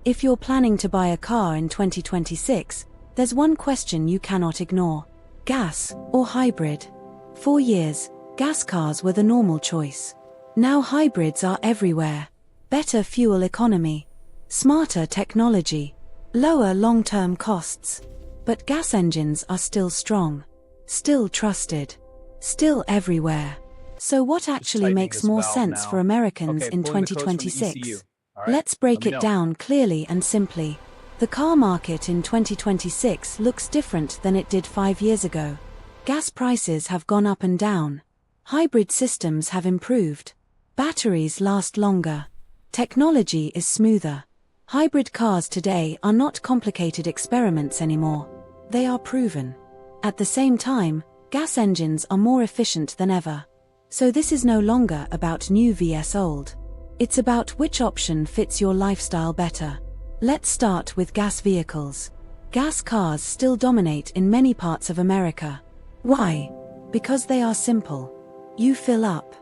If you're planning to buy a car in 2026, there's one question you cannot ignore. Gas or hybrid? For years, gas cars were the normal choice. Now hybrids are everywhere. Better fuel economy, smarter technology, lower long-term costs. But gas engines are still strong, still trusted, still everywhere. So what actually makes more sense for Americans in 2026? Let's break it down clearly and simply. The car market in 2026 looks different than it did 5 years ago. Gas prices have gone up and down. Hybrid systems have improved. Batteries last longer. Technology is smoother. Hybrid cars today are not complicated experiments anymore. They are proven. At the same time, gas engines are more efficient than ever. So this is no longer about new vs old. It's about which option fits your lifestyle better. Let's start with gas vehicles. Gas cars still dominate in many parts of America. Why? Because they are simple. You fill up.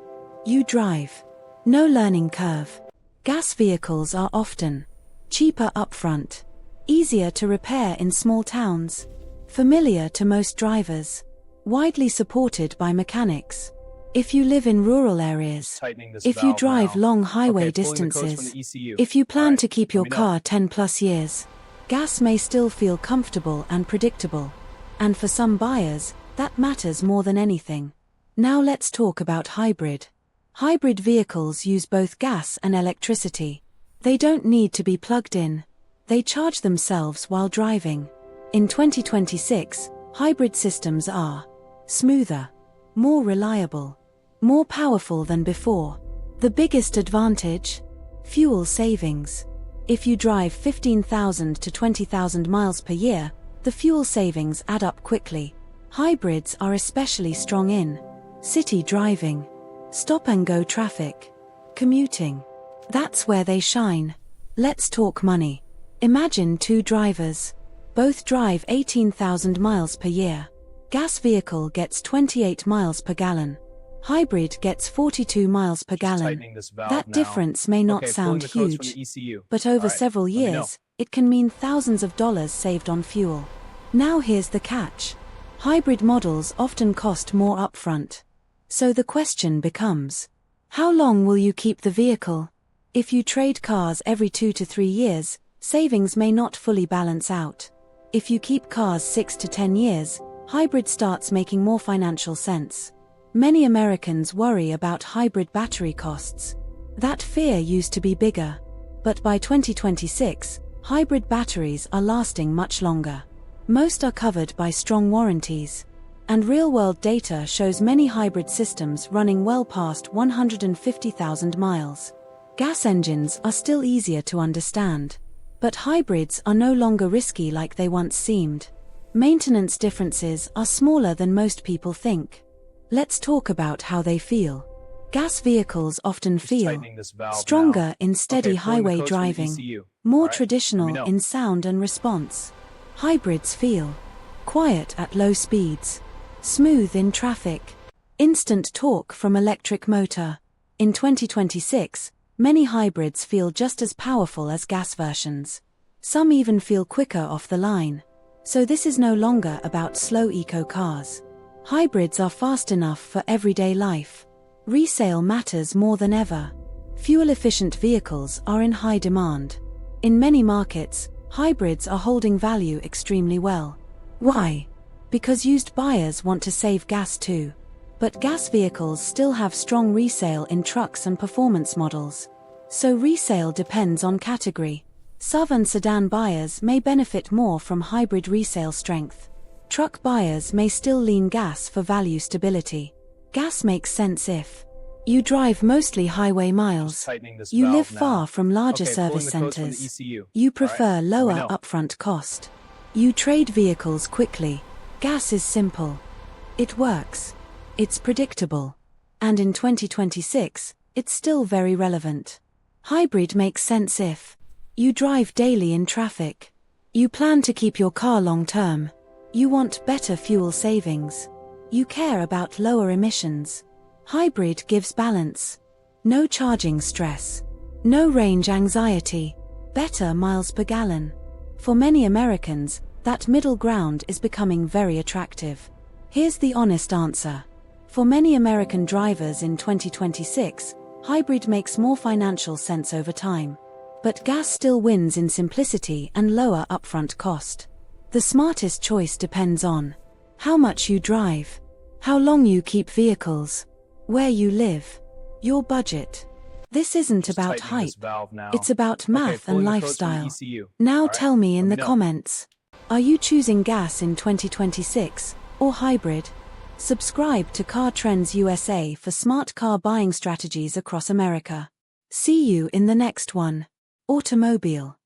You drive. No learning curve. Gas vehicles are often cheaper upfront, easier to repair in small towns, familiar to most drivers, widely supported by mechanics. If you live in rural areas, if you drive long highway distances, if you plan to keep your car 10+ years, gas may still feel comfortable and predictable. And for some buyers, that matters more than anything. Now let's talk about hybrid. Hybrid vehicles use both gas and electricity. They don't need to be plugged in. They charge themselves while driving. In 2026, hybrid systems are smoother, more reliable, more powerful than before. The biggest advantage? Fuel savings. If you drive 15,000 to 20,000 miles per year, the fuel savings add up quickly. Hybrids are especially strong in city driving, stop-and-go traffic, commuting. That's where they shine. Let's talk money. Imagine two drivers. Both drive 18,000 miles per year. Gas vehicle gets 28 miles per gallon. Hybrid gets 42 miles per gallon. That difference may not sound huge, but over several years, it can mean thousands of dollars saved on fuel. Now here's the catch. Hybrid models often cost more upfront. So the question becomes, how long will you keep the vehicle? If you trade cars every 2 to 3 years, savings may not fully balance out. If you keep cars 6 to 10 years, hybrid starts making more financial sense. Many Americans worry about hybrid battery costs. That fear used to be bigger. But by 2026, hybrid batteries are lasting much longer. Most are covered by strong warranties. And real-world data shows many hybrid systems running well past 150,000 miles. Gas engines are still easier to understand. But hybrids are no longer risky like they once seemed. Maintenance differences are smaller than most people think. Let's talk about how they feel. Gas vehicles often feel stronger in steady highway driving, more traditional in sound and response. Hybrids feel quiet at low speeds, smooth in traffic, instant torque from electric motor. In 2026, many hybrids feel just as powerful as gas versions. Some even feel quicker off the line. So this is no longer about slow eco cars. Hybrids are fast enough for everyday life. Resale matters more than ever. Fuel-efficient vehicles are in high demand. In many markets, hybrids are holding value extremely well. Why? Because used buyers want to save gas too. But gas vehicles still have strong resale in trucks and performance models. So resale depends on category. SUV and sedan buyers may benefit more from hybrid resale strength. Truck buyers may still lean gas for value stability. Gas makes sense if you drive mostly highway miles, you live far from larger service centers, you prefer lower upfront cost, you trade vehicles quickly. Gas is simple. It works. It's predictable. And in 2026, it's still very relevant. Hybrid makes sense if you drive daily in traffic, you plan to keep your car long term, you want better fuel savings, you care about lower emissions. Hybrid gives balance. No charging stress. No range anxiety. Better miles per gallon. For many Americans, that middle ground is becoming very attractive. Here's the honest answer. For many American drivers in 2026, hybrid makes more financial sense over time. But gas still wins in simplicity and lower upfront cost. The smartest choice depends on how much you drive, how long you keep vehicles, where you live, your budget. This isn't about hype, it's about math and lifestyle. Now tell me in the comments, are you choosing gas in 2026 or hybrid? Subscribe to Car Trends USA for smart car buying strategies across America. See you in the next one. Automobile.